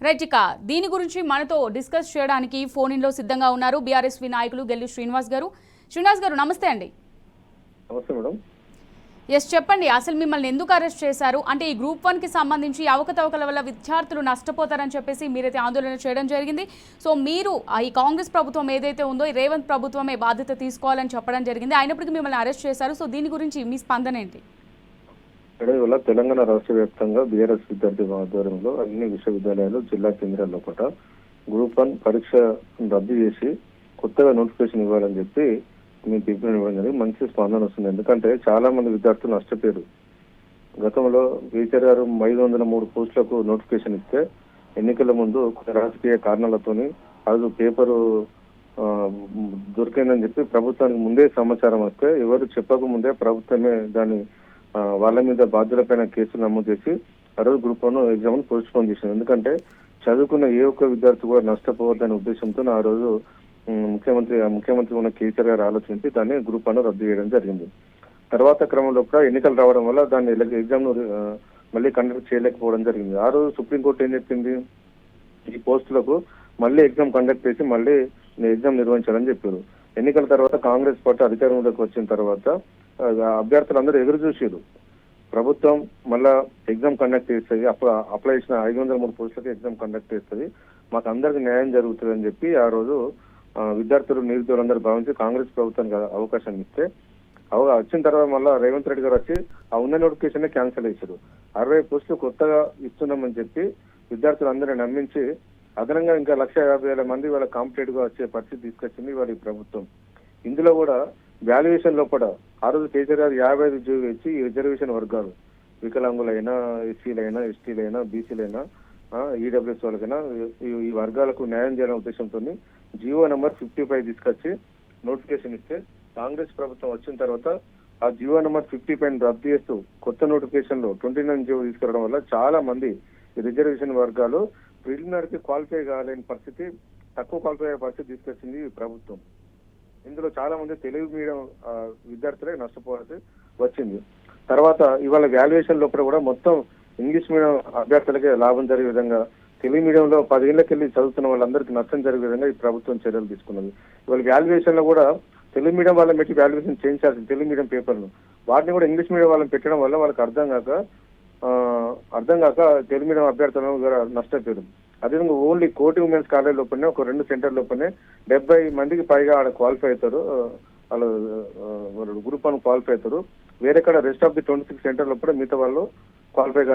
Right, ఇక దీని గురించి మనతో డిస్కస్ చేయడానికి ఫోన్ ఇన్లో సిద్ధంగా ఉన్నారు బీఆర్ఎస్వి నాయకులు గెల్లు శ్రీనివాస్ గారు. శ్రీనివాస్ గారు నమస్తే అండి. నమస్తే మేడం. ఎస్, చెప్పండి, అసలు మిమ్మల్ని ఎందుకు అరెస్ట్ చేశారు? అంటే ఈ గ్రూప్ 1కి సంబంధించి అవకతవకల వల్ల విద్యార్థులు నష్టపోతారని చెప్పేసి మీరైతే ఆందోళన చేయడం జరిగింది. సో మీరు ఈ కాంగ్రెస్ ప్రభుత్వం ఏదైతే ఉందో ఈ రేవంత్ ప్రభుత్వమే బాధ్యత తీసుకోవాలని చెప్పడం జరిగింది. అయినప్పటికీ మిమ్మల్ని అరెస్ట్ చేశారు. సో దీని గురించి మీ స్పందన ఏంటి? ఇటీవల తెలంగాణ రాష్ట్ర వ్యాప్తంగా బీఆర్ఎస్ విద్యార్థి ఆధ్వర్యంలో అన్ని విశ్వవిద్యాలయాలు జిల్లా కేంద్రాల్లో కూడా గ్రూప్ 1 పరీక్ష రద్దు చేసి కొత్తగా నోటిఫికేషన్ ఇవ్వాలని చెప్పి మేము పిలుపుని ఇవ్వడం జరిగింది. మంచి స్పందన వస్తుంది. ఎందుకంటే చాలా మంది విద్యార్థులు నష్టపోయారు. గతంలో కేసీఆర్ గారు 503 పోస్టులకు నోటిఫికేషన్ ఇస్తే ఎన్నికల ముందు కొన్ని రాజకీయ కారణాలతోని అది పేపరు దొరికిందని చెప్పి ప్రభుత్వానికి ముందే సమాచారం వస్తే ఎవరు చెప్పక ముందే ప్రభుత్వమే దాన్ని వాళ్ళ మీద బాధ్యులపైన కేసులు నమోదు చేసి ఆ రోజు గ్రూప్ 1 ఎగ్జామ్ పోస్ట్ పోన్ చేసింది. ఎందుకంటే చదువుకున్న ఏ ఒక్క విద్యార్థి కూడా నష్టపోవద్దనే ఉద్దేశంతో ఆ రోజు ముఖ్యమంత్రి ఉన్న కేసీఆర్ గారు ఆలోచించి దాన్ని గ్రూప్ 1 రద్దు చేయడం జరిగింది. తర్వాత క్రమంలో కూడా ఎన్నికలు రావడం వల్ల దాన్ని ఎగ్జామ్ మళ్ళీ కండక్ట్ చేయలేకపోవడం జరిగింది. ఆ రోజు సుప్రీంకోర్టు ఏం చెప్పింది, ఈ పోస్టులకు మళ్ళీ ఎగ్జామ్ కండక్ట్ చేసి మళ్ళీ ఎగ్జామ్ నిర్వహించాలని చెప్పారు. ఎన్నికల తర్వాత కాంగ్రెస్ పార్టీ అధికారంలోకి వచ్చిన తర్వాత అభ్యర్థులందరూ ఎదురు చూసారు. ప్రభుత్వం మళ్ళా ఎగ్జామ్ కండక్ట్ చేస్తుంది, అప్లై చేసిన 503 పోస్టులకి ఎగ్జామ్ కండక్ట్ చేస్తుంది, మాకు అందరికి న్యాయం జరుగుతుంది అని చెప్పి ఆ రోజు విద్యార్థులు నిరుద్యోగులందరూ భావించి కాంగ్రెస్ ప్రభుత్వానికి అవకాశం ఇస్తే వచ్చిన తర్వాత మళ్ళా రేవంత్ రెడ్డి గారు వచ్చి ఆ ఉన్న నోటిఫికేషన్ క్యాన్సిల్ చేశారు. 60 పోస్టులు కొత్తగా ఇస్తున్నామని చెప్పి విద్యార్థులందరినీ నమ్మించి అదనంగా ఇంకా 150,000 మంది వాళ్ళ కాంపిటేటివ్ గా వచ్చే పరిస్థితి తీసుకొచ్చింది వాళ్ళ ప్రభుత్వం. ఇందులో కూడా వాల్యుయేషన్ లోపల ఆ రోజు కేసీఆర్ గారు 55 ఉద్యోగులు ఇచ్చి ఈ రిజర్వేషన్ వర్గాలు వికలాంగులైనా, ఎస్సీలైనా, ఎస్టీలైనా, బీసీలైనా, ఈడబ్ల్యూఎస్ వాళ్ళకైనా ఈ వర్గాలకు న్యాయం చేయాలనే ఉద్దేశంతో జియో నెంబర్ 55 తీసుకొచ్చి నోటిఫికేషన్ ఇస్తే కాంగ్రెస్ ప్రభుత్వం వచ్చిన తర్వాత ఆ జియో నెంబర్ 55 రద్దు చేస్తూ కొత్త నోటిఫికేషన్ లో 29 జియో తీసుకురావడం వల్ల చాలా మంది రిజర్వేషన్ వర్గాలు ప్రిలిమినరీకి క్వాలిఫై కాలేని పరిస్థితి, తక్కువ క్వాలిఫై అయ్యే పరిస్థితి తీసుకొచ్చింది ఈ ప్రభుత్వం. ఇందులో చాలా మంది తెలుగు మీడియం విద్యార్థులే నష్టపోవాల్సి వచ్చింది. తర్వాత ఇవాళ వాల్యుయేషన్ లోపల కూడా మొత్తం ఇంగ్లీష్ మీడియం అభ్యర్థులకే లాభం జరిగే విధంగా తెలుగు మీడియంలో 10 ఏళ్లకెళ్ళి చదువుతున్న వాళ్ళందరికీ నష్టం జరిగే విధంగా ఈ ప్రభుత్వం చర్యలు తీసుకున్నది. ఇవాళ వాల్యుయేషన్ లో కూడా తెలుగు మీడియం వాళ్ళని పెట్టి వాల్యుయేషన్ చేయించాల్సింది తెలుగు మీడియం పేపర్ను, వాటిని కూడా ఇంగ్లీష్ మీడియం వాళ్ళని పెట్టడం వల్ల వాళ్ళకి అర్థం కాక తెలుగు మీడియం అభ్యర్థులను నష్టపోయారు. అదేవిధంగా ఓన్లీ కోటి ఉమెన్స్ కాలేజ్ లోపలనే ఒక 2 సెంటర్ లోపలనే 70 మందికి పైగా ఆడ క్వాలిఫై అవుతారు, వాళ్ళు గ్రూప్ 1 క్వాలిఫై అవుతారు. వేరేక్కడ రెస్ట్ ఆఫ్ ది 26 సెంటర్ లోపల మిగతా వాళ్ళు క్వాలిఫై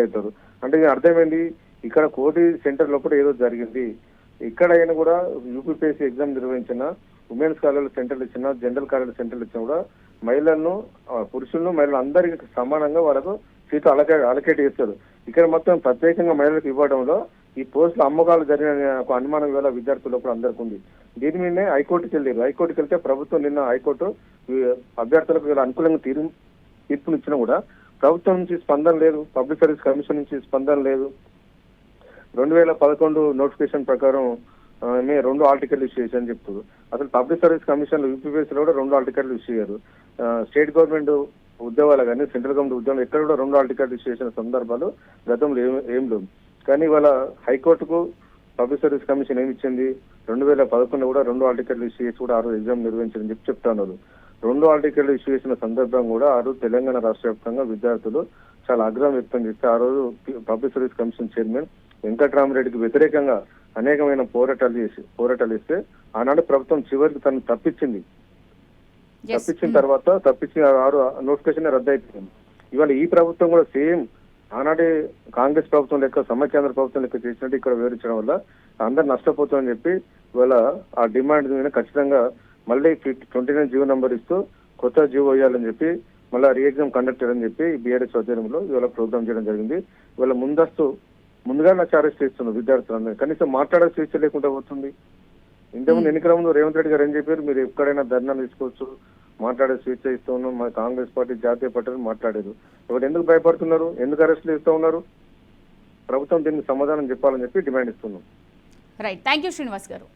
అవుతారు. అంటే అర్థమైంది, ఇక్కడ కోటి సెంటర్ లోపల ఏదో జరిగింది. ఇక్కడైనా కూడా యూపీపీఎస్సీ ఎగ్జామ్ నిర్వహించిన ఉమెన్స్ కాలేజ్ సెంటర్లు ఇచ్చిన, జనరల్ కాలేజ్ సెంటర్లు ఇచ్చినా కూడా మహిళలను, పురుషులను, మహిళలు అందరికీ సమానంగా వాళ్ళకు సీట్లు అలకేట్ చేస్తారు. ఇక్కడ మొత్తం ప్రత్యేకంగా మహిళలకు ఇవ్వడంలో ఈ పోస్టుల అమ్మకాలు జరిగిన ఒక అనుమానం వేళ విద్యార్థుల లోపల అందరికీ ఉంది. దీని మీదనే హైకోర్టుకి వెళ్ళారు. హైకోర్టుకి వెళ్తే ప్రభుత్వం నిన్న హైకోర్టు అభ్యర్థులకు అనుకూలంగా తీర్పునిచ్చినా కూడా ప్రభుత్వం నుంచి స్పందన లేదు, పబ్లిక్ సర్వీస్ కమిషన్ నుంచి స్పందన లేదు. 2011 నోటిఫికేషన్ ప్రకారం మేము 2 హాల్ టికెట్లు ఇష్యూ చేశారని చెప్తారు. అసలు పబ్లిక్ సర్వీస్ కమిషన్ యూపీపీఎస్సీ లో కూడా 2 హాల్ టికెట్లు ఇష్యూ చేశారు. స్టేట్ గవర్నమెంట్ ఉద్యోగాలు కానీ సెంట్రల్ గవర్నమెంట్ ఉద్యోగాలు ఎక్కడ కూడా 2 హాల్ టికెట్లు ఇష్యూ చేసిన సందర్భాలు గతంలో ఏం లేవు. కానీ ఇవాళ హైకోర్టుకు పబ్లిక్ సర్వీస్ కమిషన్ ఏమి ఇచ్చింది, 2011 కూడా 2 హాల్ టికెట్లు ఇష్యూ చేసి కూడా ఆ రోజు ఎగ్జామ్ నిర్వహించారని చెప్తున్నారు. 2 హాల్ టికెట్లు ఇష్యూ చేసిన సందర్భం కూడా ఆ రోజు తెలంగాణ రాష్ట్ర వ్యాప్తంగా విద్యార్థులు చాలా ఆగ్రహం వ్యక్తం చేస్తే ఆ రోజు పబ్లిక్ సర్వీస్ కమిషన్ చైర్మన్ వెంకట్రామరెడ్డికి వ్యతిరేకంగా అనేకమైన పోరాటాలు చేస్తే ఆనాడు ప్రభుత్వం చివరికి తను తప్పించిన తర్వాత నోటిఫికేషన్ రద్దు అయిపోయింది. ఇవాళ ఈ ప్రభుత్వం కూడా సేమ్ ఆనాడే కాంగ్రెస్ ప్రభుత్వం లెక్క సమైక్యాంధ్ర ప్రభుత్వం లెక్క చేసినట్టు ఇక్కడ వివరించడం వల్ల అందరు నష్టపోతామని చెప్పి ఇవాళ ఆ డిమాండ్ మీద ఖచ్చితంగా మళ్ళీ 29 జీవో నంబర్ ఇస్తూ కొత్త జీవో వేయాలని చెప్పి మళ్ళీ రీ ఎగ్జామ్ కండక్ట్ చేయాలని చెప్పి బీఆర్ఎస్ ఆధ్వర్యంలో ఇవాళ ప్రోగ్రామ్ చేయడం జరిగింది. ఇవాళ ముందుగా నాకు అరెస్ట్ చేస్తున్నారు విద్యార్థులందరూ. కనీసం మాట్లాడే స్వేచ్ఛ లేకుండా పోతుంది. ఇంతకుముందు ఎన్నికల ముందు రేవంత్ రెడ్డి గారు ఏం చెప్పారు, మీరు ఎక్కడైనా ధర్నాలు తీసుకోవచ్చు, మాట్లాడే స్వేచ్ఛ ఇస్తూ ఉన్నాం, మా కాంగ్రెస్ పార్టీ జాతీయ పార్టీలు మాట్లాడారు. ఇప్పుడు ఎందుకు భయపడుతున్నారు, ఎందుకు అరెస్టులు ఇస్తూ ఉన్నారు? ప్రభుత్వం దీనికి సమాధానం చెప్పాలని చెప్పి డిమాండ్ ఇస్తున్నాం. రైట్, థ్యాంక్ యూ శ్రీనివాస్ గారు.